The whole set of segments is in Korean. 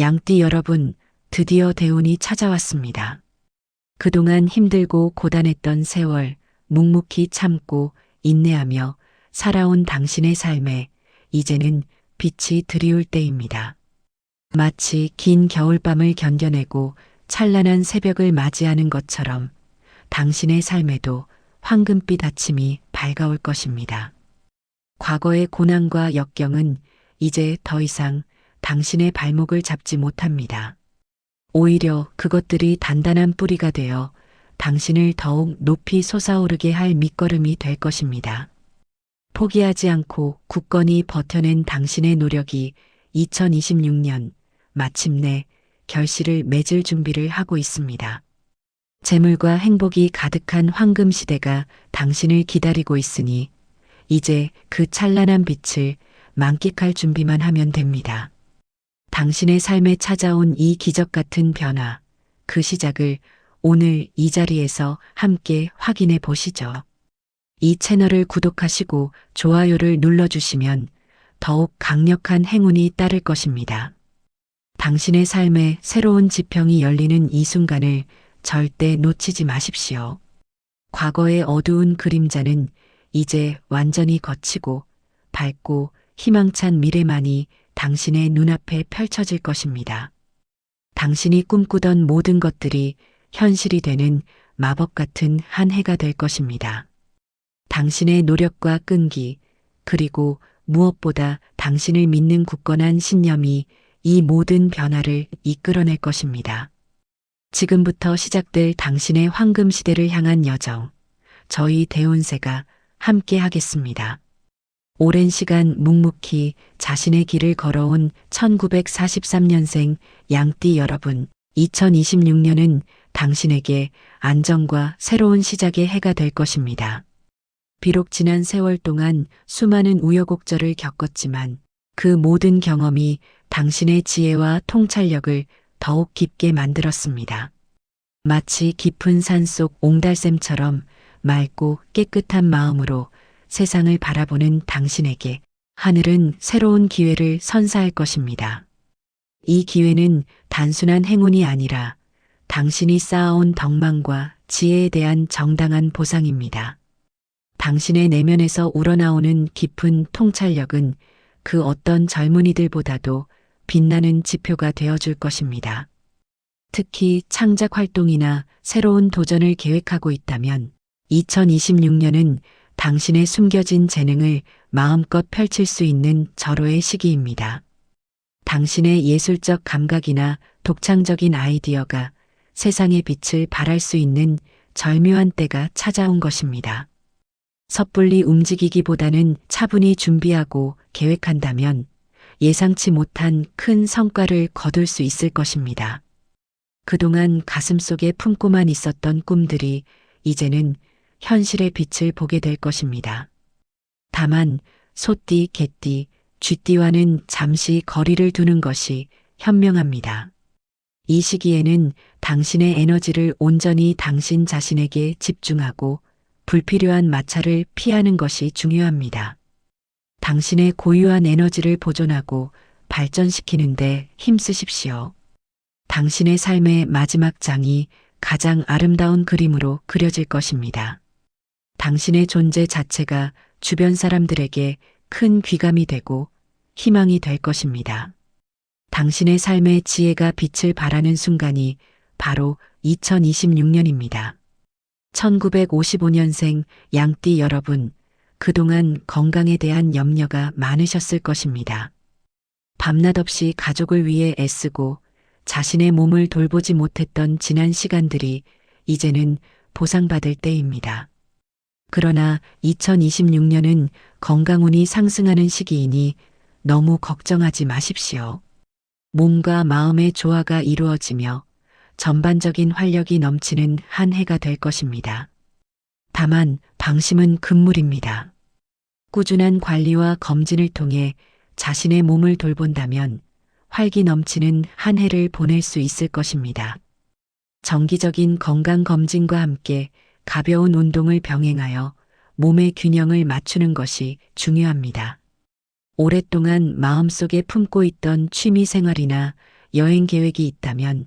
양띠 여러분, 드디어 대운이 찾아왔습니다. 그동안 힘들고 고단했던 세월, 묵묵히 참고 인내하며 살아온 당신의 삶에 이제는 빛이 드리울 때입니다. 마치 긴 겨울밤을 견뎌내고 찬란한 새벽을 맞이하는 것처럼 당신의 삶에도 황금빛 아침이 밝아올 것입니다. 과거의 고난과 역경은 이제 더 이상 당신의 발목을 잡지 못합니다. 오히려 그것들이 단단한 뿌리가 되어 당신을 더욱 높이 솟아오르게 할 밑거름이 될 것입니다. 포기하지 않고 굳건히 버텨낸 당신의 노력이 2026년 마침내 결실을 맺을 준비를 하고 있습니다. 재물과 행복이 가득한 황금 시대가 당신을 기다리고 있으니 이제 그 찬란한 빛을 만끽할 준비만 하면 됩니다. 당신의 삶에 찾아온 이 기적 같은 변화, 그 시작을 오늘 이 자리에서 함께 확인해 보시죠. 이 채널을 구독하시고 좋아요를 눌러주시면 더욱 강력한 행운이 따를 것입니다. 당신의 삶에 새로운 지평이 열리는 이 순간을 절대 놓치지 마십시오. 과거의 어두운 그림자는 이제 완전히 걷히고 밝고 희망찬 미래만이 당신의 눈앞에 펼쳐질 것입니다. 당신이 꿈꾸던 모든 것들이 현실이 되는 마법 같은 한 해가 될 것입니다. 당신의 노력과 끈기, 그리고 무엇보다 당신을 믿는 굳건한 신념이 이 모든 변화를 이끌어낼 것입니다. 지금부터 시작될 당신의 황금 시대를 향한 여정, 저희 대운세가 함께 하겠습니다. 오랜 시간 묵묵히 자신의 길을 걸어온 1943년생 양띠 여러분, 2026년은 당신에게 안정과 새로운 시작의 해가 될 것입니다. 비록 지난 세월 동안 수많은 우여곡절을 겪었지만 그 모든 경험이 당신의 지혜와 통찰력을 더욱 깊게 만들었습니다. 마치 깊은 산속 옹달샘처럼 맑고 깨끗한 마음으로 세상을 바라보는 당신에게 하늘은 새로운 기회를 선사할 것입니다. 이 기회는 단순한 행운이 아니라 당신이 쌓아온 덕망과 지혜에 대한 정당한 보상입니다. 당신의 내면에서 우러나오는 깊은 통찰력은 그 어떤 젊은이들보다도 빛나는 지표가 되어줄 것입니다. 특히 창작 활동이나 새로운 도전을 계획하고 있다면 2026년은 당신의 숨겨진 재능을 마음껏 펼칠 수 있는 절호의 시기입니다. 당신의 예술적 감각이나 독창적인 아이디어가 세상의 빛을 발할 수 있는 절묘한 때가 찾아온 것입니다. 섣불리 움직이기보다는 차분히 준비하고 계획한다면 예상치 못한 큰 성과를 거둘 수 있을 것입니다. 그동안 가슴속에 품고만 있었던 꿈들이 이제는 현실의 빛을 보게 될 것입니다. 다만 소띠, 개띠, 쥐띠와는 잠시 거리를 두는 것이 현명합니다. 이 시기에는 당신의 에너지를 온전히 당신 자신에게 집중하고 불필요한 마찰을 피하는 것이 중요합니다. 당신의 고유한 에너지를 보존하고 발전시키는데 힘쓰십시오. 당신의 삶의 마지막 장이 가장 아름다운 그림으로 그려질 것입니다. 당신의 존재 자체가 주변 사람들에게 큰 귀감이 되고 희망이 될 것입니다. 당신의 삶의 지혜가 빛을 발하는 순간이 바로 2026년입니다. 1955년생 양띠 여러분, 그동안 건강에 대한 염려가 많으셨을 것입니다. 밤낮 없이 가족을 위해 애쓰고 자신의 몸을 돌보지 못했던 지난 시간들이 이제는 보상받을 때입니다. 그러나 2026년은 건강운이 상승하는 시기이니 너무 걱정하지 마십시오. 몸과 마음의 조화가 이루어지며 전반적인 활력이 넘치는 한 해가 될 것입니다. 다만 방심은 금물입니다. 꾸준한 관리와 검진을 통해 자신의 몸을 돌본다면 활기 넘치는 한 해를 보낼 수 있을 것입니다. 정기적인 건강검진과 함께 가벼운 운동을 병행하여 몸의 균형을 맞추는 것이 중요합니다. 오랫동안 마음속에 품고 있던 취미 생활이나 여행 계획이 있다면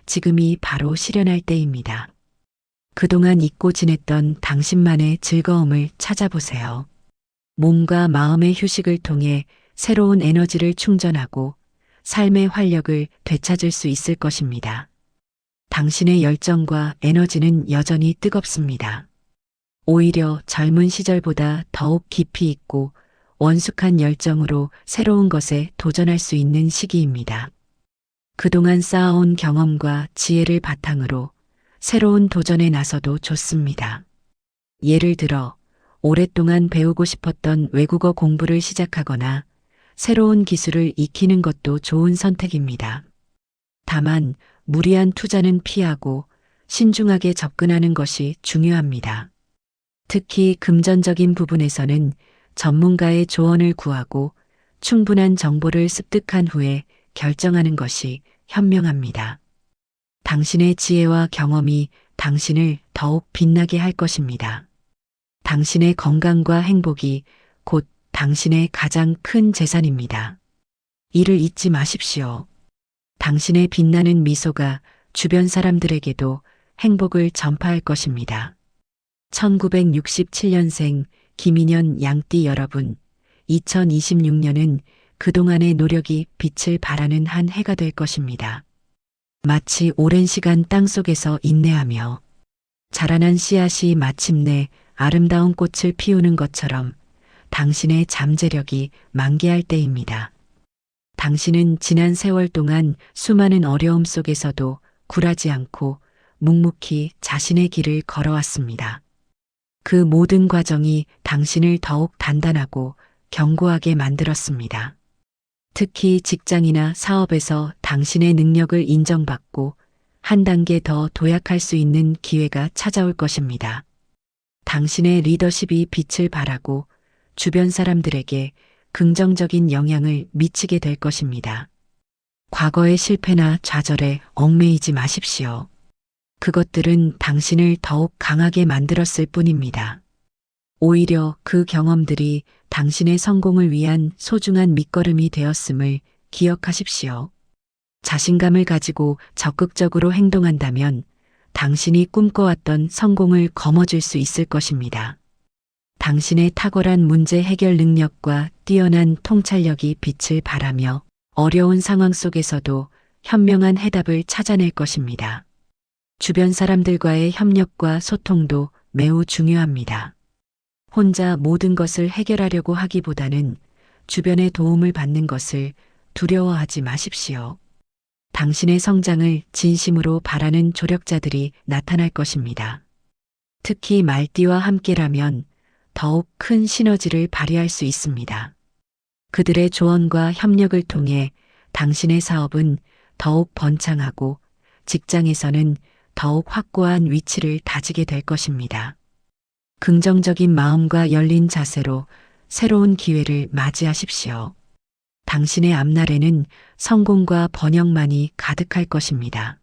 지금이 바로 실현할 때입니다. 그동안 잊고 지냈던 당신만의 즐거움을 찾아보세요. 몸과 마음의 휴식을 통해 새로운 에너지를 충전하고 삶의 활력을 되찾을 수 있을 것입니다. 당신의 열정과 에너지는 여전히 뜨겁습니다. 오히려 젊은 시절보다 더욱 깊이 있고 원숙한 열정으로 새로운 것에 도전할 수 있는 시기입니다. 그동안 쌓아온 경험과 지혜를 바탕으로 새로운 도전에 나서도 좋습니다. 예를 들어 오랫동안 배우고 싶었던 외국어 공부를 시작하거나 새로운 기술을 익히는 것도 좋은 선택입니다. 다만 무리한 투자는 피하고 신중하게 접근하는 것이 중요합니다. 특히 금전적인 부분에서는 전문가의 조언을 구하고 충분한 정보를 습득한 후에 결정하는 것이 현명합니다. 당신의 지혜와 경험이 당신을 더욱 빛나게 할 것입니다. 당신의 건강과 행복이 곧 당신의 가장 큰 재산입니다. 이를 잊지 마십시오. 당신의 빛나는 미소가 주변 사람들에게도 행복을 전파할 것입니다. 1967년생 김인현 양띠 여러분, 2026년은 그동안의 노력이 빛을 발하는 한 해가 될 것입니다. 마치 오랜 시간 땅속에서 인내하며 자라난 씨앗이 마침내 아름다운 꽃을 피우는 것처럼 당신의 잠재력이 만개할 때입니다. 당신은 지난 세월 동안 수많은 어려움 속에서도 굴하지 않고 묵묵히 자신의 길을 걸어왔습니다. 그 모든 과정이 당신을 더욱 단단하고 견고하게 만들었습니다. 특히 직장이나 사업에서 당신의 능력을 인정받고 한 단계 더 도약할 수 있는 기회가 찾아올 것입니다. 당신의 리더십이 빛을 발하고 주변 사람들에게 긍정적인 영향을 미치게 될 것입니다. 과거의 실패나 좌절에 얽매이지 마십시오. 그것들은 당신을 더욱 강하게 만들었을 뿐입니다. 오히려 그 경험들이 당신의 성공을 위한 소중한 밑거름이 되었음을 기억하십시오. 자신감을 가지고 적극적으로 행동한다면 당신이 꿈꿔왔던 성공을 거머쥘 수 있을 것입니다. 당신의 탁월한 문제 해결 능력과 뛰어난 통찰력이 빛을 발하며 어려운 상황 속에서도 현명한 해답을 찾아낼 것입니다. 주변 사람들과의 협력과 소통도 매우 중요합니다. 혼자 모든 것을 해결하려고 하기보다는 주변의 도움을 받는 것을 두려워하지 마십시오. 당신의 성장을 진심으로 바라는 조력자들이 나타날 것입니다. 특히 말띠와 함께라면 더욱 큰 시너지를 발휘할 수 있습니다. 그들의 조언과 협력을 통해 당신의 사업은 더욱 번창하고 직장에서는 더욱 확고한 위치를 다지게 될 것입니다. 긍정적인 마음과 열린 자세로 새로운 기회를 맞이하십시오. 당신의 앞날에는 성공과 번영만이 가득할 것입니다.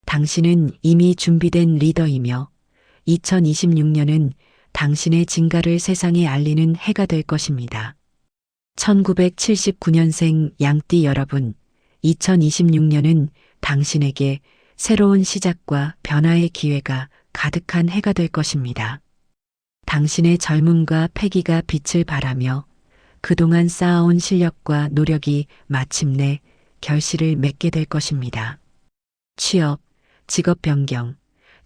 당신은 이미 준비된 리더이며 2026년은 당신의 진가를 세상에 알리는 해가 될 것입니다. 1979년생 양띠 여러분, 2026년은 당신에게 새로운 시작과 변화의 기회가 가득한 해가 될 것입니다. 당신의 젊음과 패기가 빛을 발하며 그동안 쌓아온 실력과 노력이 마침내 결실을 맺게 될 것입니다. 취업, 직업 변경,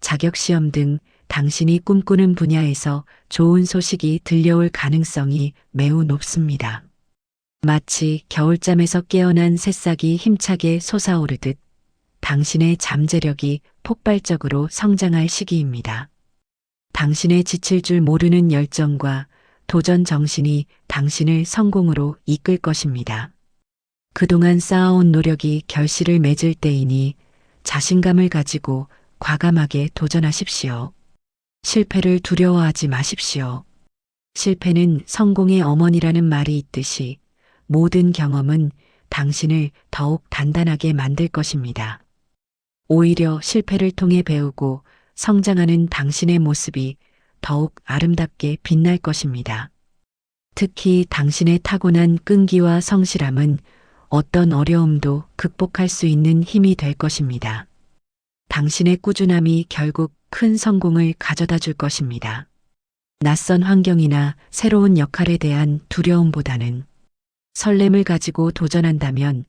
자격시험 등 당신이 꿈꾸는 분야에서 좋은 소식이 들려올 가능성이 매우 높습니다. 마치 겨울잠에서 깨어난 새싹이 힘차게 솟아오르듯 당신의 잠재력이 폭발적으로 성장할 시기입니다. 당신의 지칠 줄 모르는 열정과 도전 정신이 당신을 성공으로 이끌 것입니다. 그동안 쌓아온 노력이 결실을 맺을 때이니 자신감을 가지고 과감하게 도전하십시오. 실패를 두려워하지 마십시오. 실패는 성공의 어머니라는 말이 있듯이 모든 경험은 당신을 더욱 단단하게 만들 것입니다. 오히려 실패를 통해 배우고 성장하는 당신의 모습이 더욱 아름답게 빛날 것입니다. 특히 당신의 타고난 끈기와 성실함은 어떤 어려움도 극복할 수 있는 힘이 될 것입니다. 당신의 꾸준함이 결국 큰 성공을 가져다 줄 것입니다. 낯선 환경이나 새로운 역할에 대한 두려움보다는 설렘을 가지고 도전한다면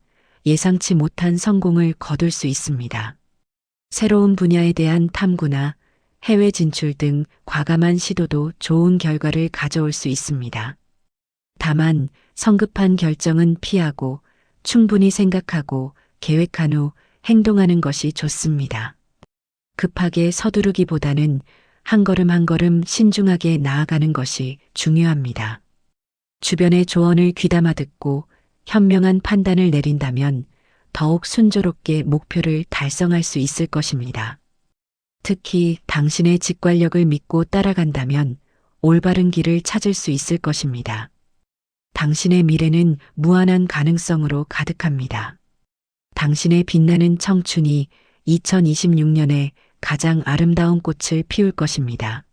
예상치 못한 성공을 거둘 수 있습니다. 새로운 분야에 대한 탐구나 해외 진출 등 과감한 시도도 좋은 결과를 가져올 수 있습니다. 다만 성급한 결정은 피하고 충분히 생각하고 계획한 후 행동하는 것이 좋습니다. 급하게 서두르기보다는 한 걸음 한 걸음 신중하게 나아가는 것이 중요합니다. 주변의 조언을 귀담아 듣고 현명한 판단을 내린다면 더욱 순조롭게 목표를 달성할 수 있을 것입니다. 특히 당신의 직관력을 믿고 따라간다면 올바른 길을 찾을 수 있을 것입니다. 당신의 미래는 무한한 가능성으로 가득합니다. 당신의 빛나는 청춘이 2026년에 가장 아름다운 꽃을 피울 것입니다.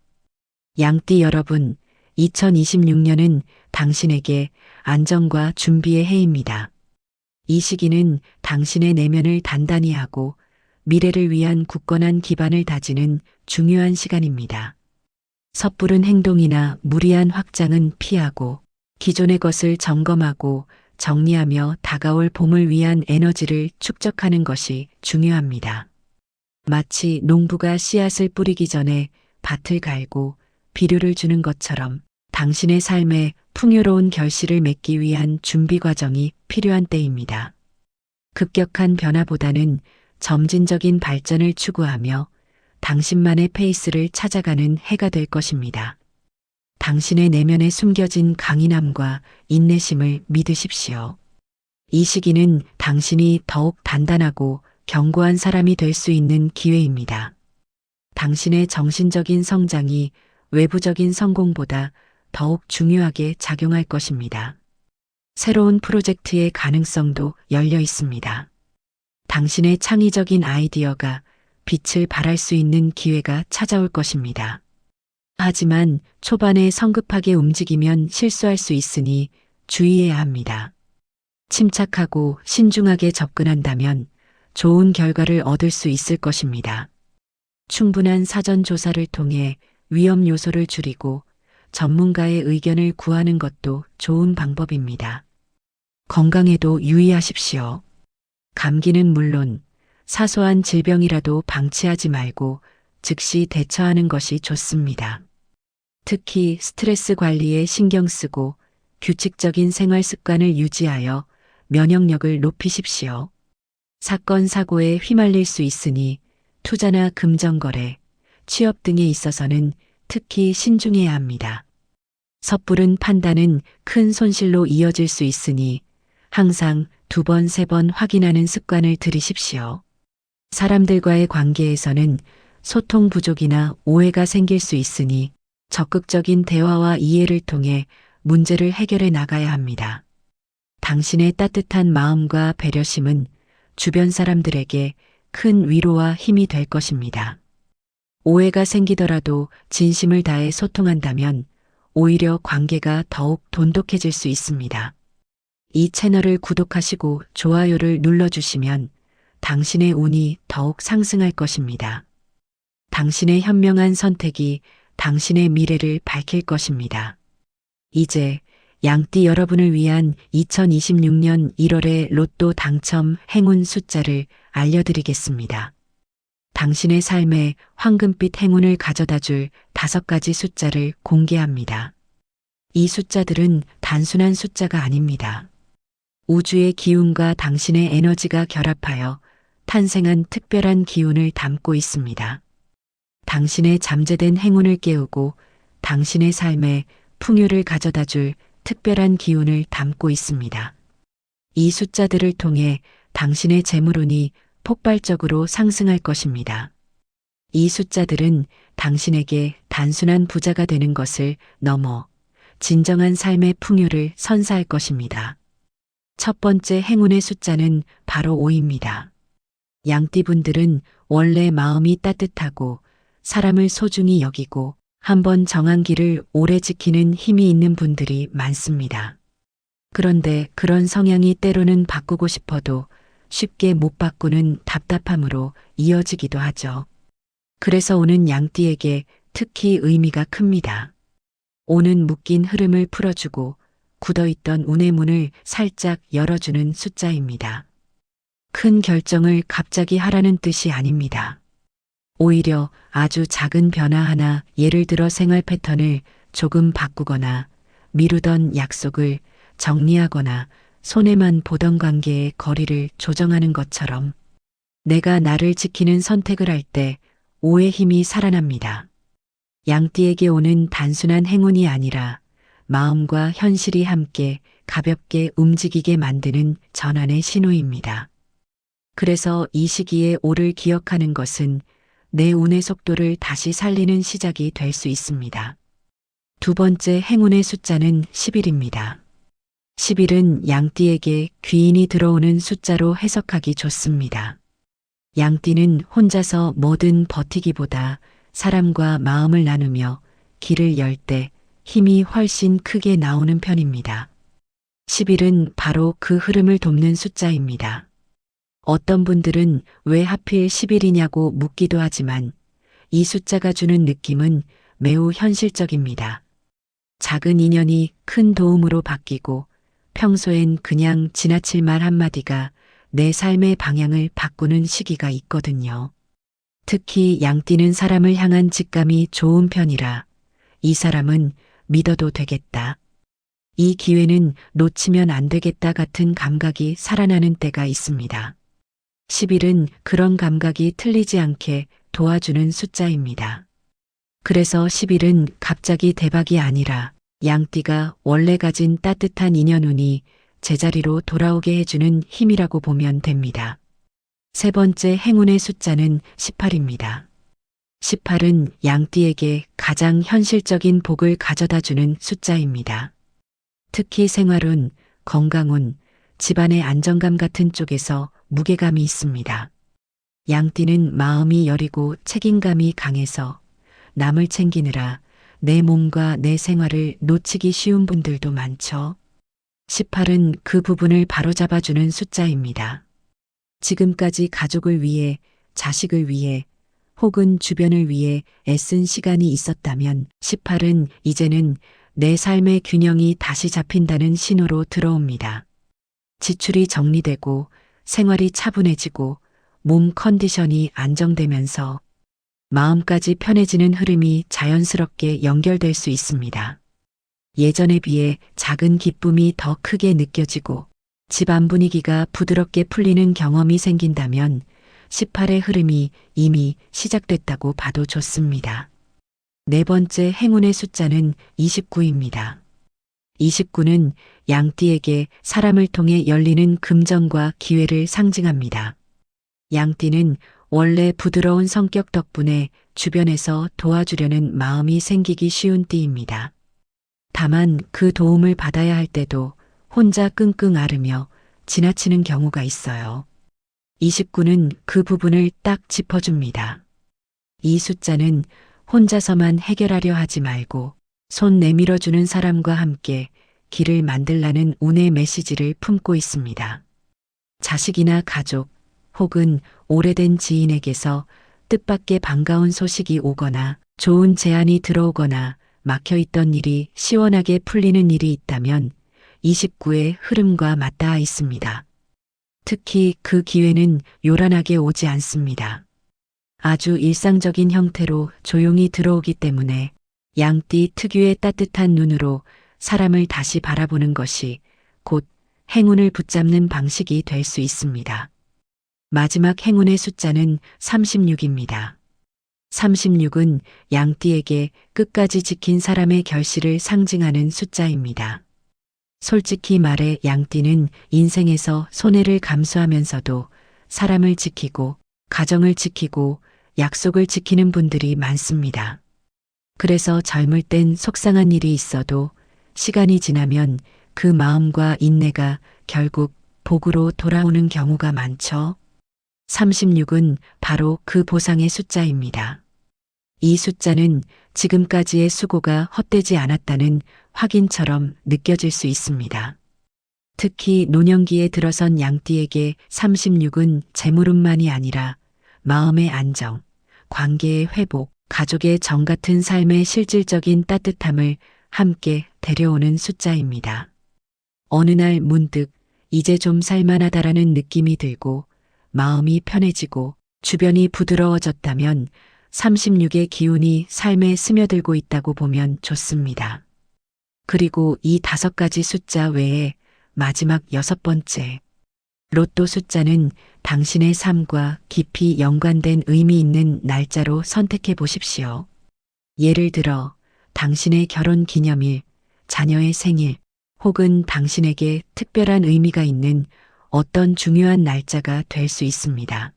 양띠 여러분, 2026년은 당신에게 안정과 준비의 해입니다. 이 시기는 당신의 내면을 단단히 하고 미래를 위한 굳건한 기반을 다지는 중요한 시간입니다. 섣부른 행동이나 무리한 확장은 피하고 기존의 것을 점검하고 정리하며 다가올 봄을 위한 에너지를 축적하는 것이 중요합니다. 마치 농부가 씨앗을 뿌리기 전에 밭을 갈고 비료를 주는 것처럼 당신의 삶에 풍요로운 결실을 맺기 위한 준비 과정이 필요한 때입니다. 급격한 변화보다는 점진적인 발전을 추구하며 당신만의 페이스를 찾아가는 해가 될 것입니다. 당신의 내면에 숨겨진 강인함과 인내심을 믿으십시오. 이 시기는 당신이 더욱 단단하고 견고한 사람이 될 수 있는 기회입니다. 당신의 정신적인 성장이 외부적인 성공보다 더욱 중요하게 작용할 것입니다. 새로운 프로젝트의 가능성도 열려 있습니다. 당신의 창의적인 아이디어가 빛을 발할 수 있는 기회가 찾아올 것입니다. 하지만 초반에 성급하게 움직이면 실수할 수 있으니 주의해야 합니다. 침착하고 신중하게 접근한다면 좋은 결과를 얻을 수 있을 것입니다. 충분한 사전 조사를 통해 위험 요소를 줄이고 전문가의 의견을 구하는 것도 좋은 방법입니다. 건강에도 유의하십시오. 감기는 물론 사소한 질병이라도 방치하지 말고 즉시 대처하는 것이 좋습니다. 특히 스트레스 관리에 신경 쓰고 규칙적인 생활 습관을 유지하여 면역력을 높이십시오. 사건, 사고에 휘말릴 수 있으니 투자나 금전거래, 취업 등에 있어서는 특히 신중해야 합니다. 섣부른 판단은 큰 손실로 이어질 수 있으니 항상 2번, 3번 확인하는 습관을 들이십시오. 사람들과의 관계에서는 소통 부족이나 오해가 생길 수 있으니 적극적인 대화와 이해를 통해 문제를 해결해 나가야 합니다. 당신의 따뜻한 마음과 배려심은 주변 사람들에게 큰 위로와 힘이 될 것입니다. 오해가 생기더라도 진심을 다해 소통한다면 오히려 관계가 더욱 돈독해질 수 있습니다. 이 채널을 구독하시고 좋아요를 눌러주시면 당신의 운이 더욱 상승할 것입니다. 당신의 현명한 선택이 당신의 미래를 밝힐 것입니다. 이제 양띠 여러분을 위한 2026년 1월의 로또 당첨 행운 숫자를 알려드리겠습니다. 당신의 삶에 황금빛 행운을 가져다 줄 5가지 숫자를 공개합니다. 이 숫자들은 단순한 숫자가 아닙니다. 우주의 기운과 당신의 에너지가 결합하여 탄생한 특별한 기운을 담고 있습니다. 당신의 잠재된 행운을 깨우고 당신의 삶에 풍요를 가져다 줄 특별한 기운을 담고 있습니다. 이 숫자들을 통해 당신의 재물운이 폭발적으로 상승할 것입니다. 이 숫자들은 당신에게 단순한 부자가 되는 것을 넘어 진정한 삶의 풍요를 선사할 것입니다. 첫 번째 행운의 숫자는 바로 5입니다. 양띠분들은 원래 마음이 따뜻하고 사람을 소중히 여기고 한번 정한 길을 오래 지키는 힘이 있는 분들이 많습니다. 그런데 그런 성향이 때로는 바꾸고 싶어도 쉽게 못 바꾸는 답답함으로 이어지기도 하죠. 그래서 오는 양띠에게 특히 의미가 큽니다. 오는 묶인 흐름을 풀어주고 굳어있던 운의 문을 살짝 열어주는 숫자입니다. 큰 결정을 갑자기 하라는 뜻이 아닙니다. 오히려 아주 작은 변화 하나, 예를 들어 생활 패턴을 조금 바꾸거나 미루던 약속을 정리하거나 손해만 보던 관계의 거리를 조정하는 것처럼 내가 나를 지키는 선택을 할 때 오의 힘이 살아납니다. 양띠에게 오는 단순한 행운이 아니라 마음과 현실이 함께 가볍게 움직이게 만드는 전환의 신호입니다. 그래서 이 시기에 오를 기억하는 것은 내 운의 속도를 다시 살리는 시작이 될 수 있습니다. 두 번째 행운의 숫자는 10일입니다. 10일은 양띠에게 귀인이 들어오는 숫자로 해석하기 좋습니다. 양띠는 혼자서 뭐든 버티기보다 사람과 마음을 나누며 길을 열 때 힘이 훨씬 크게 나오는 편입니다. 10일은 바로 그 흐름을 돕는 숫자입니다. 어떤 분들은 왜 하필 10일이냐고 묻기도 하지만 이 숫자가 주는 느낌은 매우 현실적입니다. 작은 인연이 큰 도움으로 바뀌고 평소엔 그냥 지나칠 말 한마디가 내 삶의 방향을 바꾸는 시기가 있거든요. 특히 양띠는 사람을 향한 직감이 좋은 편이라 이 사람은 믿어도 되겠다. 이 기회는 놓치면 안 되겠다 같은 감각이 살아나는 때가 있습니다. 10일은 그런 감각이 틀리지 않게 도와주는 숫자입니다. 그래서 10일은 갑자기 대박이 아니라 양띠가 원래 가진 따뜻한 인연운이 제자리로 돌아오게 해주는 힘이라고 보면 됩니다. 세 번째 행운의 숫자는 18입니다. 18은 양띠에게 가장 현실적인 복을 가져다주는 숫자입니다. 특히 생활운, 건강운, 집안의 안정감 같은 쪽에서 무게감이 있습니다. 양띠는 마음이 여리고 책임감이 강해서 남을 챙기느라 내 몸과 내 생활을 놓치기 쉬운 분들도 많죠. 18은 그 부분을 바로잡아주는 숫자입니다. 지금까지 가족을 위해, 자식을 위해, 혹은 주변을 위해 애쓴 시간이 있었다면 18은 이제는 내 삶의 균형이 다시 잡힌다는 신호로 들어옵니다. 지출이 정리되고 생활이 차분해지고 몸 컨디션이 안정되면서 마음까지 편해지는 흐름이 자연스럽게 연결될 수 있습니다. 예전에 비해 작은 기쁨이 더 크게 느껴지고 집안 분위기가 부드럽게 풀리는 경험이 생긴다면 18의 흐름이 이미 시작됐다고 봐도 좋습니다. 네 번째 행운의 숫자는 29입니다. 29는 양띠에게 사람을 통해 열리는 금전과 기회를 상징합니다. 양띠는 원래 부드러운 성격 덕분에 주변에서 도와주려는 마음이 생기기 쉬운 띠입니다. 다만 그 도움을 받아야 할 때도 혼자 끙끙 앓으며 지나치는 경우가 있어요. 29는 그 부분을 딱 짚어줍니다. 이 숫자는 혼자서만 해결하려 하지 말고 손 내밀어주는 사람과 함께 길을 만들라는 운의 메시지를 품고 있습니다. 자식이나 가족 혹은 오래된 지인에게서 뜻밖의 반가운 소식이 오거나 좋은 제안이 들어오거나 막혀있던 일이 시원하게 풀리는 일이 있다면 29의 흐름과 맞닿아 있습니다. 특히 그 기회는 요란하게 오지 않습니다. 아주 일상적인 형태로 조용히 들어오기 때문에 양띠 특유의 따뜻한 눈으로 사람을 다시 바라보는 것이 곧 행운을 붙잡는 방식이 될 수 있습니다. 마지막 행운의 숫자는 36입니다. 36은 양띠에게 끝까지 지킨 사람의 결실을 상징하는 숫자입니다. 솔직히 말해 양띠는 인생에서 손해를 감수하면서도 사람을 지키고 가정을 지키고 약속을 지키는 분들이 많습니다. 그래서 젊을 땐 속상한 일이 있어도 시간이 지나면 그 마음과 인내가 결국 복으로 돌아오는 경우가 많죠. 36은 바로 그 보상의 숫자입니다. 이 숫자는 지금까지의 수고가 헛되지 않았다는 확인처럼 느껴질 수 있습니다. 특히 노년기에 들어선 양띠에게 36은 재물운만이 아니라 마음의 안정, 관계의 회복, 가족의 정 같은 삶의 실질적인 따뜻함을 함께 데려오는 숫자입니다. 어느 날 문득 이제 좀 살만하다라는 느낌이 들고 마음이 편해지고 주변이 부드러워졌다면 36의 기운이 삶에 스며들고 있다고 보면 좋습니다. 그리고 이 5가지 숫자 외에 마지막 6번째 로또 숫자는 당신의 삶과 깊이 연관된 의미 있는 날짜로 선택해 보십시오. 예를 들어 당신의 결혼 기념일, 자녀의 생일, 혹은 당신에게 특별한 의미가 있는 어떤 중요한 날짜가 될 수 있습니다.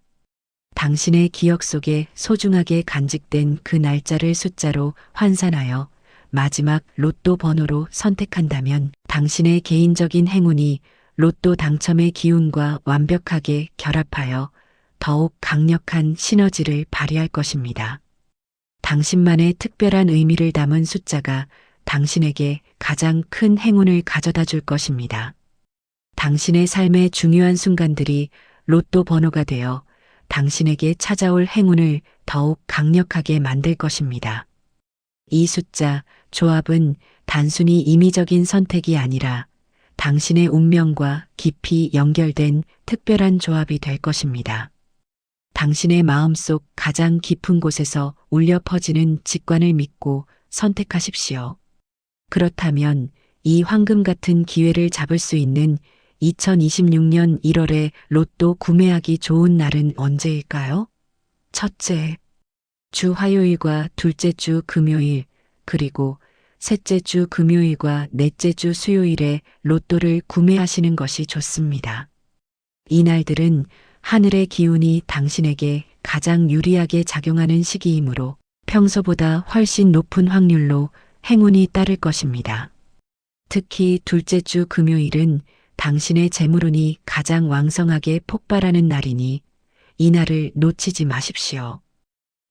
당신의 기억 속에 소중하게 간직된 그 날짜를 숫자로 환산하여 마지막 로또 번호로 선택한다면 당신의 개인적인 행운이 로또 당첨의 기운과 완벽하게 결합하여 더욱 강력한 시너지를 발휘할 것입니다. 당신만의 특별한 의미를 담은 숫자가 당신에게 가장 큰 행운을 가져다 줄 것입니다. 당신의 삶의 중요한 순간들이 로또 번호가 되어 당신에게 찾아올 행운을 더욱 강력하게 만들 것입니다. 이 숫자, 조합은 단순히 임의적인 선택이 아니라 당신의 운명과 깊이 연결된 특별한 조합이 될 것입니다. 당신의 마음속 가장 깊은 곳에서 울려 퍼지는 직관을 믿고 선택하십시오. 그렇다면 이 황금 같은 기회를 잡을 수 있는 2026년 1월에 로또 구매하기 좋은 날은 언제일까요? 첫째, 주 화요일과 둘째 주 금요일, 그리고 셋째 주 금요일과 넷째 주 수요일에 로또를 구매하시는 것이 좋습니다. 이 날들은 하늘의 기운이 당신에게 가장 유리하게 작용하는 시기이므로 평소보다 훨씬 높은 확률로 행운이 따를 것입니다. 특히 둘째 주 금요일은 당신의 재물운이 가장 왕성하게 폭발하는 날이니 이 날을 놓치지 마십시오.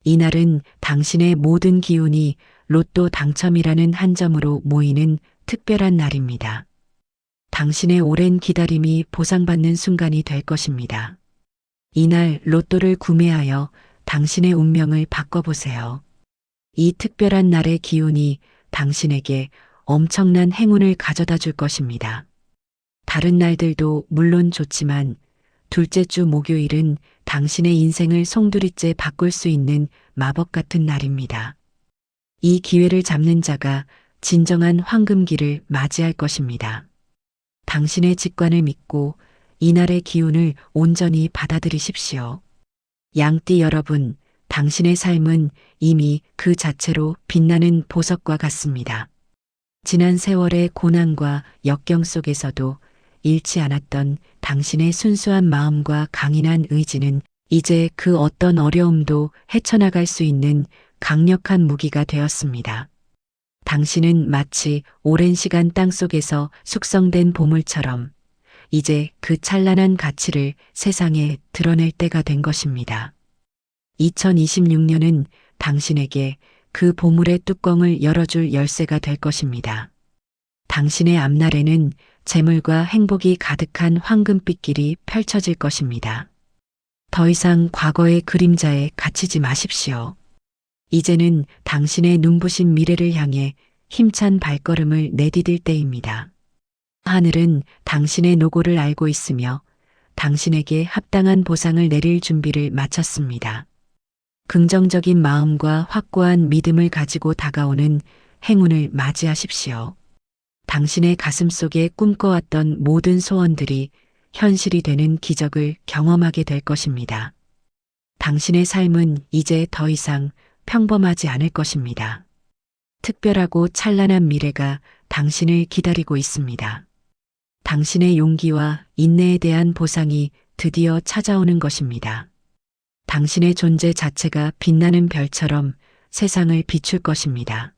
이 날은 당신의 모든 기운이 로또 당첨이라는 한 점으로 모이는 특별한 날입니다. 당신의 오랜 기다림이 보상받는 순간이 될 것입니다. 이날 로또를 구매하여 당신의 운명을 바꿔보세요. 이 특별한 날의 기운이 당신에게 엄청난 행운을 가져다 줄 것입니다. 다른 날들도 물론 좋지만 둘째 주 목요일은 당신의 인생을 송두리째 바꿀 수 있는 마법 같은 날입니다. 이 기회를 잡는 자가 진정한 황금기를 맞이할 것입니다. 당신의 직관을 믿고 이날의 기운을 온전히 받아들이십시오. 양띠 여러분, 당신의 삶은 이미 그 자체로 빛나는 보석과 같습니다. 지난 세월의 고난과 역경 속에서도 잃지 않았던 당신의 순수한 마음과 강인한 의지는 이제 그 어떤 어려움도 헤쳐나갈 수 있는 강력한 무기가 되었습니다. 당신은 마치 오랜 시간 땅속에서 숙성된 보물처럼 이제 그 찬란한 가치를 세상에 드러낼 때가 된 것입니다. 2026년은 당신에게 그 보물의 뚜껑을 열어줄 열쇠가 될 것입니다. 당신의 앞날에는 재물과 행복이 가득한 황금빛 길이 펼쳐질 것입니다. 더 이상 과거의 그림자에 갇히지 마십시오. 이제는 당신의 눈부신 미래를 향해 힘찬 발걸음을 내디딜 때입니다. 하늘은 당신의 노고를 알고 있으며 당신에게 합당한 보상을 내릴 준비를 마쳤습니다. 긍정적인 마음과 확고한 믿음을 가지고 다가오는 행운을 맞이하십시오. 당신의 가슴 속에 꿈꿔왔던 모든 소원들이 현실이 되는 기적을 경험하게 될 것입니다. 당신의 삶은 이제 더 이상 평범하지 않을 것입니다. 특별하고 찬란한 미래가 당신을 기다리고 있습니다. 당신의 용기와 인내에 대한 보상이 드디어 찾아오는 것입니다. 당신의 존재 자체가 빛나는 별처럼 세상을 비출 것입니다.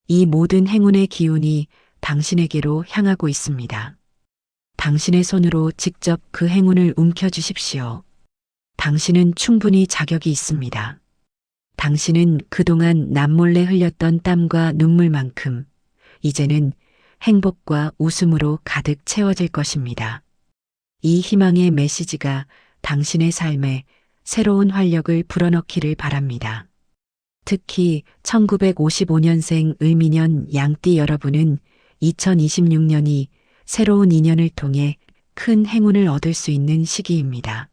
이 모든 행운의 기운이 당신에게로 향하고 있습니다. 당신의 손으로 직접 그 행운을 움켜쥐십시오. 당신은 충분히 자격이 있습니다. 당신은 그동안 남몰래 흘렸던 땀과 눈물만큼 이제는 행복과 웃음으로 가득 채워질 것입니다. 이 희망의 메시지가 당신의 삶에 새로운 활력을 불어넣기를 바랍니다. 특히 1955년생 을미년 양띠 여러분은 2026년이 새로운 인연을 통해 큰 행운을 얻을 수 있는 시기입니다.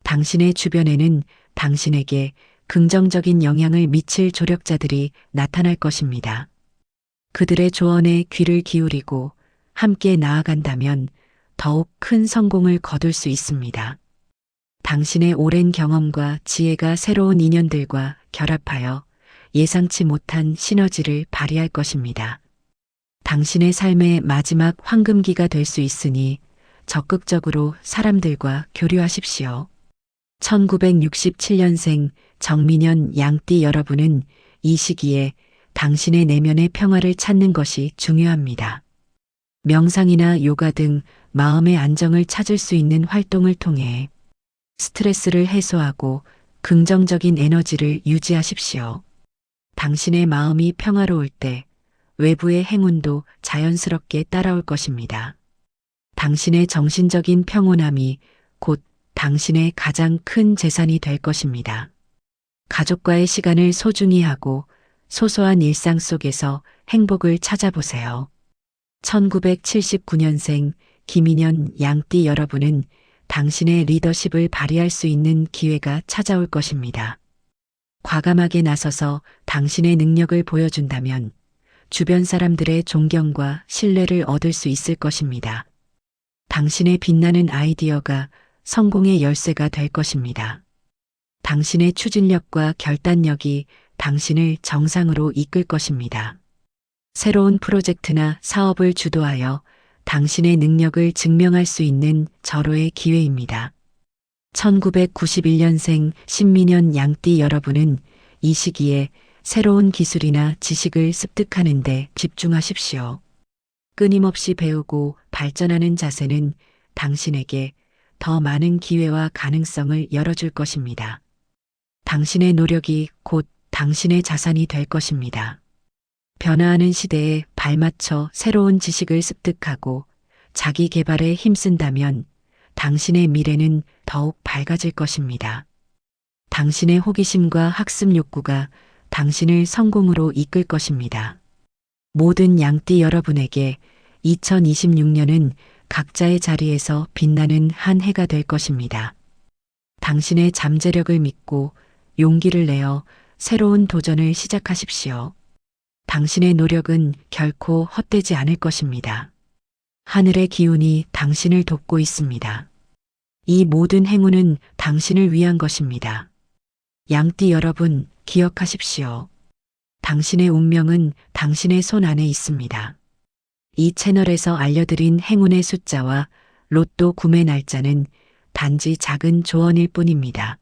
당신의 주변에는 당신에게 긍정적인 영향을 미칠 조력자들이 나타날 것입니다. 그들의 조언에 귀를 기울이고 함께 나아간다면 더욱 큰 성공을 거둘 수 있습니다. 당신의 오랜 경험과 지혜가 새로운 인연들과 결합하여 예상치 못한 시너지를 발휘할 것입니다. 당신의 삶의 마지막 황금기가 될 수 있으니 적극적으로 사람들과 교류하십시오. 1967년생 정민년 양띠 여러분은 이 시기에 당신의 내면의 평화를 찾는 것이 중요합니다. 명상이나 요가 등 마음의 안정을 찾을 수 있는 활동을 통해 스트레스를 해소하고 긍정적인 에너지를 유지하십시오. 당신의 마음이 평화로울 때 외부의 행운도 자연스럽게 따라올 것입니다. 당신의 정신적인 평온함이 곧 당신의 가장 큰 재산이 될 것입니다. 가족과의 시간을 소중히 하고 소소한 일상 속에서 행복을 찾아보세요. 1979년생 김인현 양띠 여러분은 당신의 리더십을 발휘할 수 있는 기회가 찾아올 것입니다. 과감하게 나서서 당신의 능력을 보여준다면 주변 사람들의 존경과 신뢰를 얻을 수 있을 것입니다. 당신의 빛나는 아이디어가 성공의 열쇠가 될 것입니다. 당신의 추진력과 결단력이 당신을 정상으로 이끌 것입니다. 새로운 프로젝트나 사업을 주도하여 당신의 능력을 증명할 수 있는 절호의 기회입니다. 1991년생 신민년 양띠 여러분은 이 시기에 새로운 기술이나 지식을 습득하는 데 집중하십시오. 끊임없이 배우고 발전하는 자세는 당신에게 더 많은 기회와 가능성을 열어줄 것입니다. 당신의 노력이 곧 당신의 자산이 될 것입니다. 변화하는 시대에 발맞춰 새로운 지식을 습득하고 자기 개발에 힘쓴다면 당신의 미래는 더욱 밝아질 것입니다. 당신의 호기심과 학습 욕구가 당신을 성공으로 이끌 것입니다. 모든 양띠 여러분에게 2026년은 각자의 자리에서 빛나는 한 해가 될 것입니다. 당신의 잠재력을 믿고 용기를 내어 새로운 도전을 시작하십시오. 당신의 노력은 결코 헛되지 않을 것입니다. 하늘의 기운이 당신을 돕고 있습니다. 이 모든 행운은 당신을 위한 것입니다. 양띠 여러분, 기억하십시오. 당신의 운명은 당신의 손 안에 있습니다. 이 채널에서 알려드린 행운의 숫자와 로또 구매 날짜는 단지 작은 조언일 뿐입니다.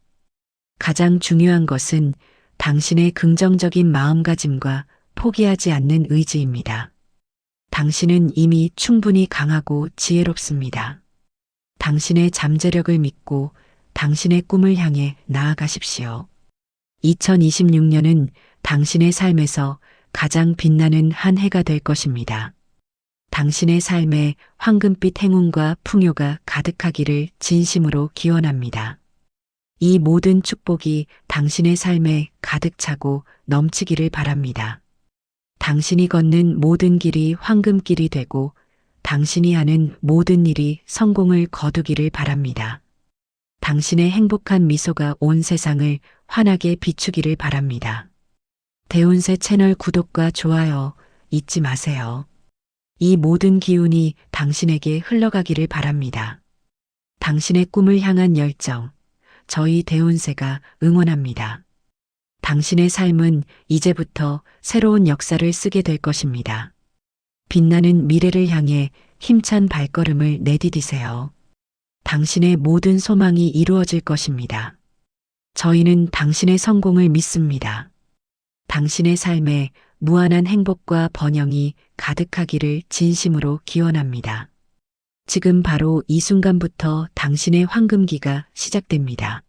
가장 중요한 것은 당신의 긍정적인 마음가짐과 포기하지 않는 의지입니다. 당신은 이미 충분히 강하고 지혜롭습니다. 당신의 잠재력을 믿고 당신의 꿈을 향해 나아가십시오. 2026년은 당신의 삶에서 가장 빛나는 한 해가 될 것입니다. 당신의 삶에 황금빛 행운과 풍요가 가득하기를 진심으로 기원합니다. 이 모든 축복이 당신의 삶에 가득 차고 넘치기를 바랍니다. 당신이 걷는 모든 길이 황금길이 되고 당신이 하는 모든 일이 성공을 거두기를 바랍니다. 당신의 행복한 미소가 온 세상을 환하게 비추기를 바랍니다. 대운세 채널 구독과 좋아요 잊지 마세요. 이 모든 기운이 당신에게 흘러가기를 바랍니다. 당신의 꿈을 향한 열정, 저희 대운세가 응원합니다. 당신의 삶은 이제부터 새로운 역사를 쓰게 될 것입니다. 빛나는 미래를 향해 힘찬 발걸음을 내디디세요. 당신의 모든 소망이 이루어질 것입니다. 저희는 당신의 성공을 믿습니다. 당신의 삶에 무한한 행복과 번영이 가득하기를 진심으로 기원합니다. 지금 바로 이 순간부터 당신의 황금기가 시작됩니다.